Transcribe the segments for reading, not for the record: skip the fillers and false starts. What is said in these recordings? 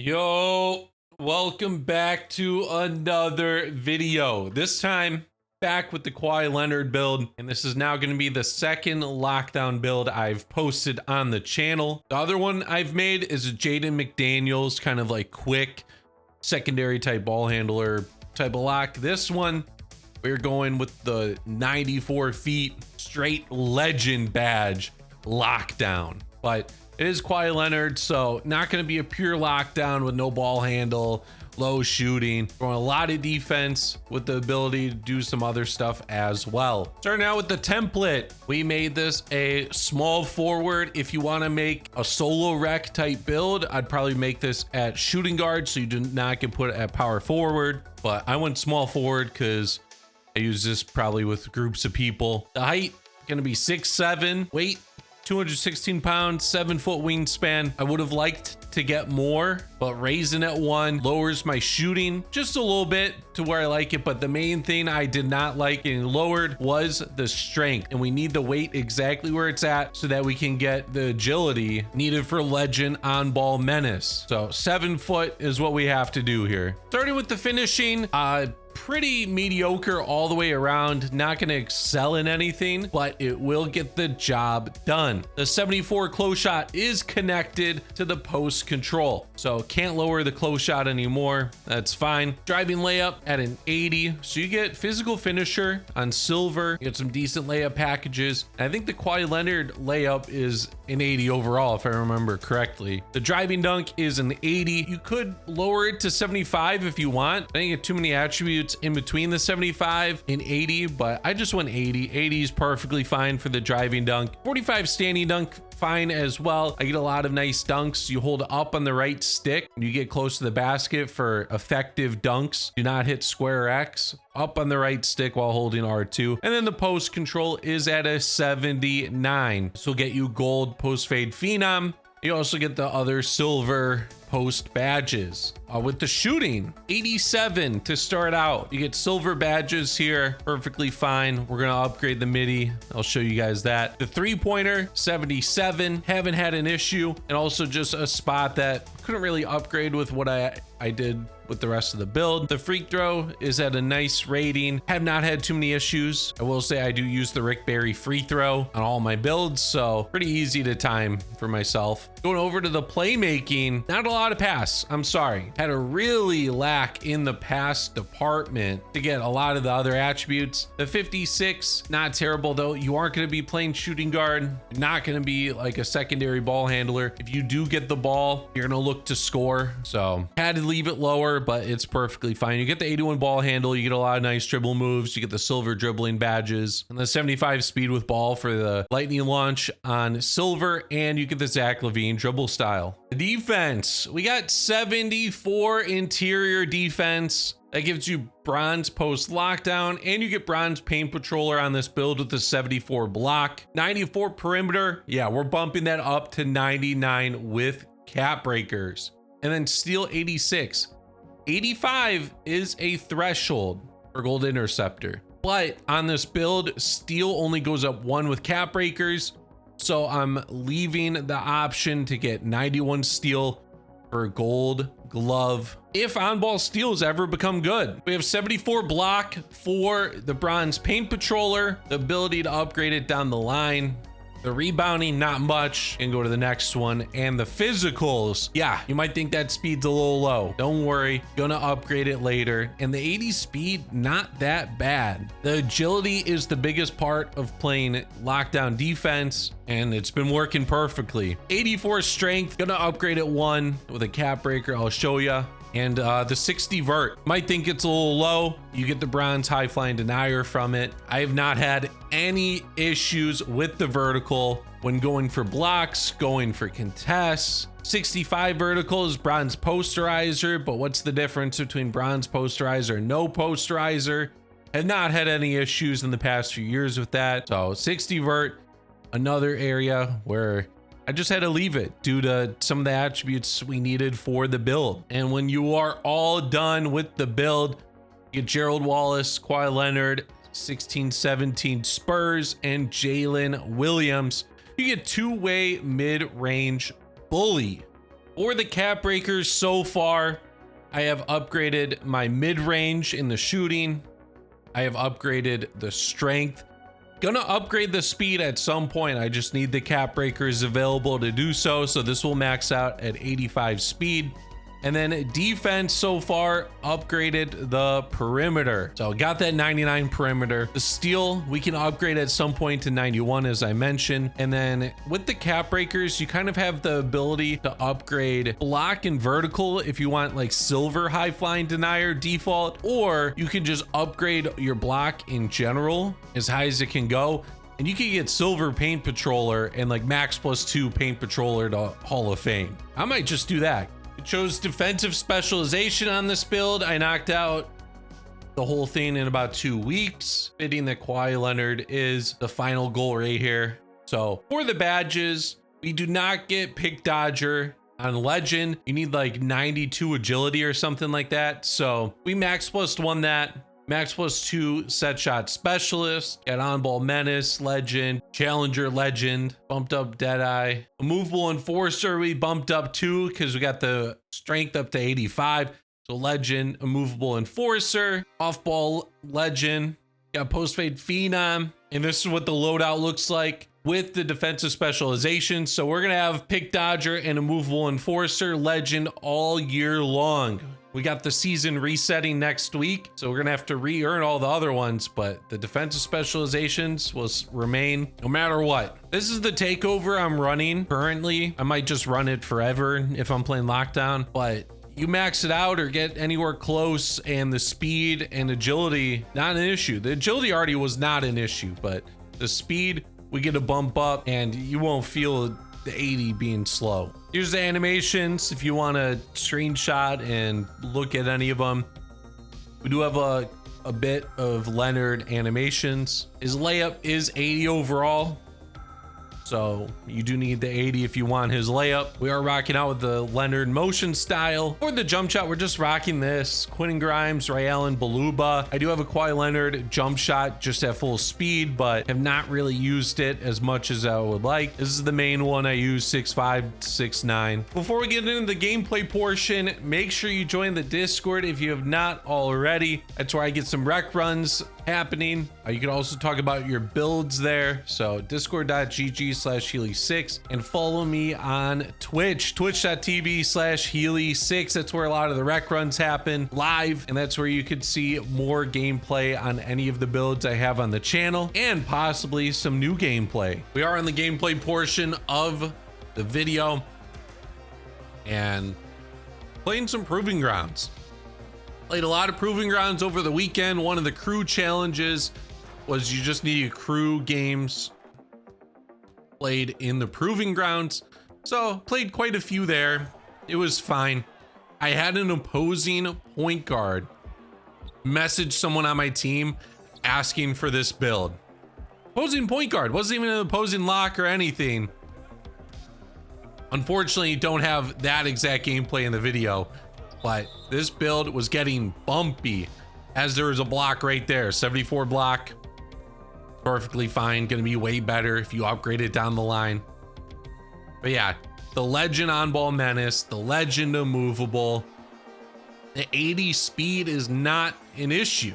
Yo, welcome back to another video. This time back with the Kawhi Leonard build, and this is now going to be the second lockdown build I've posted on the channel. The other one I've made is a Jaden McDaniels kind of like quick secondary type ball handler type of lock. This one we're going with the 94 feet straight legend badge lockdown, but it is Kawhi Leonard, so not going to be a pure lockdown with no ball handle, low shooting. Going a lot of defense with the ability to do some other stuff as well. Starting out with the template, we made this a small forward. If you want to make a solo rec type build, I'd probably make this at shooting guard so you do not get put at power forward. But I went small forward because I use this probably with groups of people. The height going to be 6'7", weight 216 pounds, 7-foot wingspan. I would have liked to get more, but raising at 1 lowers my shooting just a little bit to where I like it. But the main thing I did not like getting lowered was the strength, and we need the weight exactly where it's at so that we can get the agility needed for legend on ball menace. So 7 foot is what we have to do here. Starting with the finishing, pretty mediocre all the way around. Not going to excel in anything, but it will get the job done. The 74 close shot is connected to the post control, so can't lower the close shot anymore. That's fine. Driving layup at an 80, so you get physical finisher on silver. You get some decent layup packages. I think the Kawhi Leonard layup is an 80 overall, if I remember correctly. The driving dunk is an 80. You could lower it to 75 if you want. I think you have too many attributes in between the 75 and 80, but I just went 80. 80 is perfectly fine for the driving dunk. 45 standing dunk, fine as well. I get a lot of nice dunks. You hold up on the right stick when you get close to the basket for effective dunks. Do not hit square X. Up on the right stick while holding R2. And then the post control is at a 79. This will get you gold post fade phenom. You also get the other silver post badges. With the shooting, 87 to start out. You get silver badges here, perfectly fine. We're gonna upgrade the midi. I'll show you guys that. The 3-pointer, 77. Haven't had an issue, and also just a spot that couldn't really upgrade with what I did with the rest of the build. The free throw is at a nice rating. Have not had too many issues. I will say I do use the Rick Barry free throw on all my builds, so pretty easy to time for myself. Going over to the playmaking, not a lot of pass. I'm sorry. Had a really lack in the pass department to get a lot of the other attributes. The 56, not terrible though. You aren't going to be playing shooting guard. Not going to be like a secondary ball handler. If you do get the ball, you're going to look to score. So had to leave it lower, but it's perfectly fine. You get the 81 ball handle. You get a lot of nice dribble moves. You get the silver dribbling badges and the 75 speed with ball for the lightning launch on silver. And you get the Zach LaVine dribble style. The defense, we got 74 interior defense. That gives you bronze post lockdown, and you get bronze paint patroller on this build with the 74 block. 94 perimeter. Yeah, we're bumping that up to 99 with cap breakers. And then steel 86. 85 is a threshold for gold interceptor. But on this build, steel only goes up 1 with cap breakers. So I'm leaving the option to get 91 steel for gold glove if on-ball steals ever become good. We have 74 block for the bronze paint patroller, the ability to upgrade it down the line. The rebounding, not much. And go to the next one. And the physicals, yeah, you might think that speed's a little low. Don't worry, gonna upgrade it later. And the 80 speed, not that bad. The agility is the biggest part of playing lockdown defense, and it's been working perfectly. 84 strength, gonna upgrade it 1 with a cap breaker, I'll show you. And the 60 vert, might think it's a little low. You get the bronze high flying denier from it. I have not had any issues with the vertical when going for blocks, going for contests. 65 vertical is bronze posterizer, but what's the difference between bronze posterizer and no posterizer? Have not had any issues in the past few years with that. So 60 vert, another area where I just had to leave it due to some of the attributes we needed for the build. And when you are all done with the build, you get Gerald Wallace, Kawhi Leonard, 16-17 Spurs, and Jalen Williams. You get two-way mid-range bully. For the cap breakers so far, I have upgraded my mid-range in the shooting. I have upgraded the strength. Gonna upgrade the speed at some point. I just need the cap breakers available to do so. So this will max out at 85 speed. And then defense so far, upgraded the perimeter. So got that 99 perimeter. The steal, we can upgrade at some point to 91, as I mentioned. And then with the cap breakers, you kind of have the ability to upgrade block and vertical if you want like silver high flying denier default, or you can just upgrade your block in general as high as it can go. And you can get silver paint patroller and like max +2 paint patroller to Hall of Fame. I might just do that. Chose defensive specialization on this build. I knocked out the whole thing in about 2 weeks, fitting that Kawhi Leonard is the final goal right here. So for the badges, we do not get pick dodger on legend. You need like 92 agility or something like that. So we max +1 that. Max +2 set shot specialist, got on ball menace, legend, challenger legend, bumped up Deadeye. A movable enforcer we bumped up too because we got the strength up to 85. So legend, a movable enforcer, off ball legend, got post fade phenom. And this is what the loadout looks like with the defensive specialization. So we're gonna have pick dodger and a movable enforcer legend all year long. We got the season resetting next week, so we're gonna have to re-earn all the other ones, but the defensive specializations will remain no matter what. This is the takeover I'm running currently. I might just run it forever if I'm playing lockdown, but you max it out or get anywhere close and the speed and agility, not an issue. The agility already was not an issue, but the speed, we get a bump up and you won't feel the 80 being slow. Here's the animations if you want to screenshot and look at any of them. We do have a bit of Leonard animations. His layup is 80 overall, so you do need the 80 if you want his layup. We are rocking out with the Leonard motion style. For the jump shot, we're just rocking this. Quentin Grimes, Ray Allen, Baluba. I do have a Kawhi Leonard jump shot just at full speed, but have not really used it as much as I would like. This is the main one I use, 6'5", 6'9". Before we get into the gameplay portion, make sure you join the Discord if you have not already. That's where I get some rec runs happening. You can also talk about your builds there. So discord.gg/Healy6 and follow me on Twitch, twitch.tv/Healy6. That's where a lot of the rec runs happen live, and that's where you could see more gameplay on any of the builds I have on the channel and possibly some new gameplay. We are on the gameplay portion of the video and playing some proving grounds. Played a lot of proving grounds over the weekend. One of the crew challenges was you just needed crew games played in the proving grounds. So played quite a few there. It was fine. I had an opposing point guard message someone on my team asking for this build. Opposing point guard, wasn't even an opposing lock or anything. Unfortunately, don't have that exact gameplay in the video, but this build was getting bumpy as there was a block right there. 74 block, perfectly fine. Gonna be way better if you upgrade it down the line. But yeah, the legend on ball menace, the legend immovable, the 80 speed is not an issue.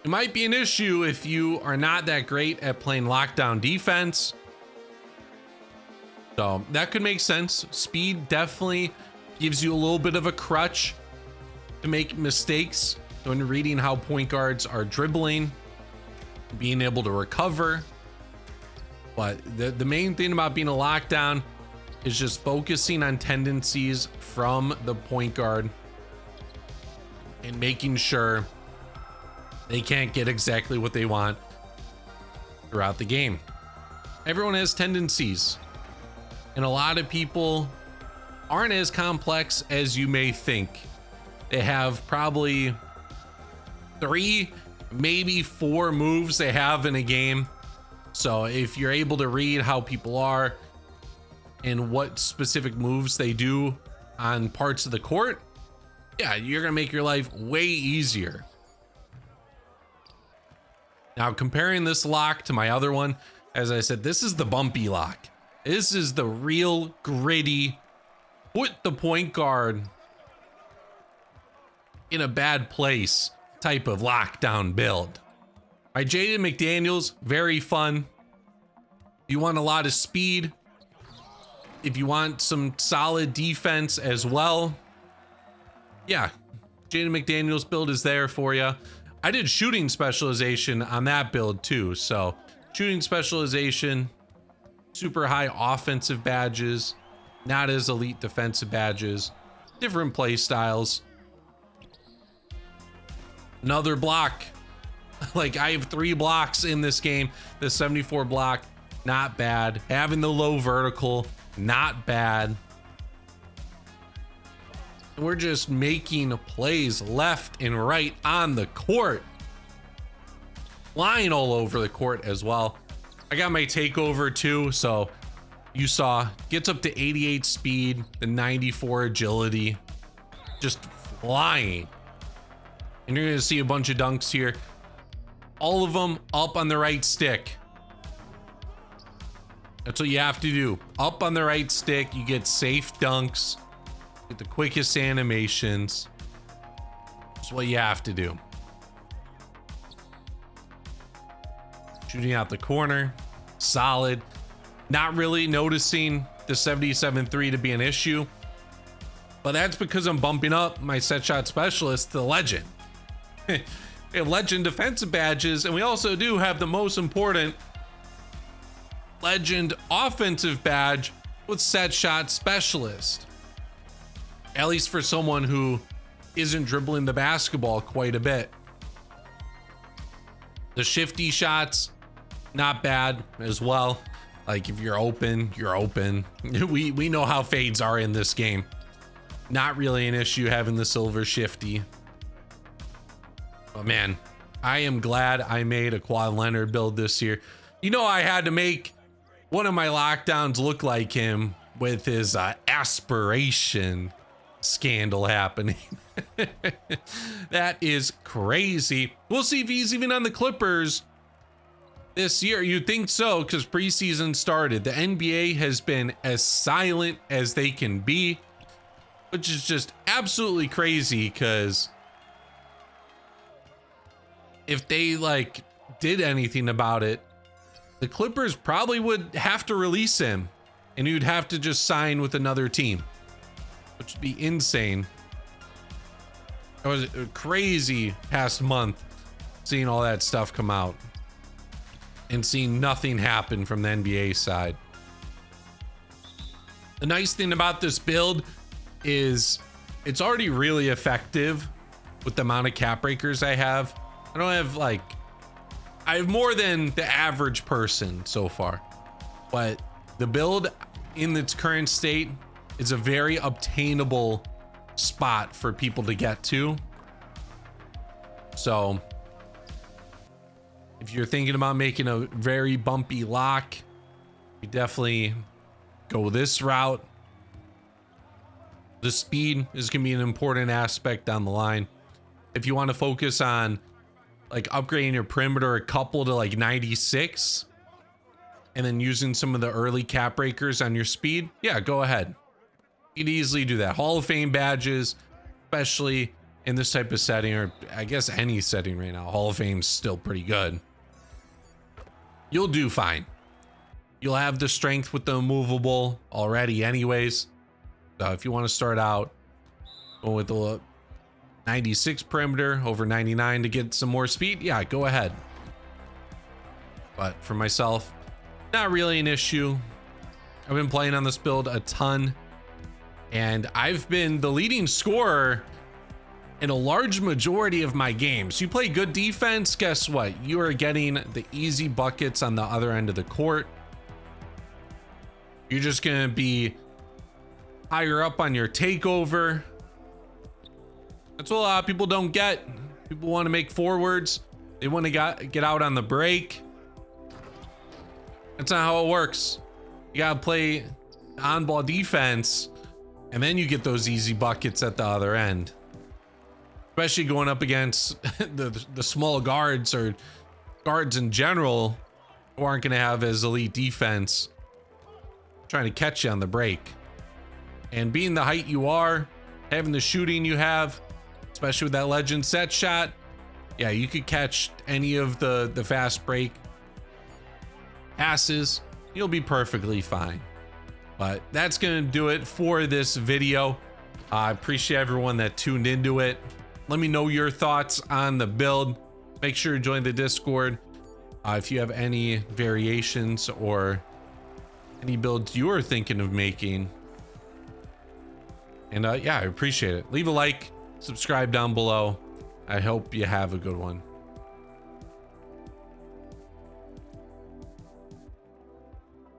It might be an issue if you are not that great at playing lockdown defense. So that could make sense. Speed definitely gives you a little bit of a crutch to make mistakes when reading how point guards are dribbling, being able to recover. But the main thing about being a lockdown is just focusing on tendencies from the point guard and making sure they can't get exactly what they want throughout the game. Everyone has tendencies, and a lot of people aren't as complex as you may think. They have probably 3, maybe 4 moves they have in a game. So if you're able to read how people are and what specific moves they do on parts of the court, yeah, you're gonna make your life way easier. Now, comparing this lock to my other one, as I said, this is the bumpy lock. This is the real gritty, put the point guard in a bad place type of lockdown build. By Jaden McDaniels, very fun. You want a lot of speed. If you want some solid defense as well, yeah, Jaden McDaniels build is there for you. I did shooting specialization on that build too. So shooting specialization, super high offensive badges, not as elite defensive badges, different play styles. Another block. Like I have 3 blocks in this game. The 74 block, not bad. Having the low vertical, not bad. We're just making plays left and right on the court. Flying all over the court as well. I got my takeover too, so you saw gets up to 88 speed, the 94 agility, just flying. And you're gonna see a bunch of dunks here. All of them up on the right stick. That's what you have to do. Up on the right stick, you get safe dunks, get the quickest animations. That's what you have to do. Shooting out the corner, solid. Not really noticing the 77-3 to be an issue, but that's because I'm bumping up my set shot specialist to legend. We have legend defensive badges, and we also do have the most important legend offensive badge with set shot specialist. At least for someone who isn't dribbling the basketball quite a bit. The shifty shots, not bad as well. Like if you're open, you're open. We know how fades are in this game. Not really an issue having the silver shifty. But man, I am glad I made a Kawhi Leonard build this year. You know, I had to make one of my lockdowns look like him with his aspiration scandal happening. That is crazy. We'll see if he's even on the Clippers this year. You'd think so, because preseason started. The NBA has been as silent as they can be, which is just absolutely crazy, because if they like did anything about it, the Clippers probably would have to release him and you'd have to just sign with another team, which would be insane. It was a crazy past month seeing all that stuff come out and seeing nothing happen from the NBA side. The nice thing about this build is it's already really effective with the amount of cap breakers I have. I have more than the average person so far, but the build in its current state is a very obtainable spot for people to get to. So if you're thinking about making a very bumpy lock, you definitely go this route. The speed is going to be an important aspect down the line. If you want to focus on like upgrading your perimeter a couple to like 96 and then using some of the early cap breakers on your speed, yeah, go ahead. You'd easily do that. Hall of Fame badges, especially in this type of setting, or I guess any setting right now, Hall of Fame's still pretty good. You'll do fine. You'll have the strength with the immovable already anyways. So if you want to start out going with the 96 perimeter over 99 to get some more speed, yeah, go ahead. But for myself, not really an issue. I've been playing on this build a ton, and I've been the leading scorer in a large majority of my games. You play good defense, guess what? You are getting the easy buckets on the other end of the court. You're just gonna be higher up on your takeover. That's what a lot of people don't get. People want to make forwards. They want to get out on the break. That's not how it works. You gotta play on-ball defense, and then you get those easy buckets at the other end. Especially going up against the small guards or guards in general who aren't going to have as elite defense. trying to catch you on the break. And being the height you are, having the shooting you have, especially with that legend set shot, yeah, you could catch any of the fast break passes. You'll be perfectly fine. But that's gonna do it for this video. I appreciate everyone that tuned into it. Let me know your thoughts on the build. Make sure to join the Discord if you have any variations or any builds you are thinking of making. And yeah, I appreciate it. Leave a like, subscribe down below. I hope you have a good one.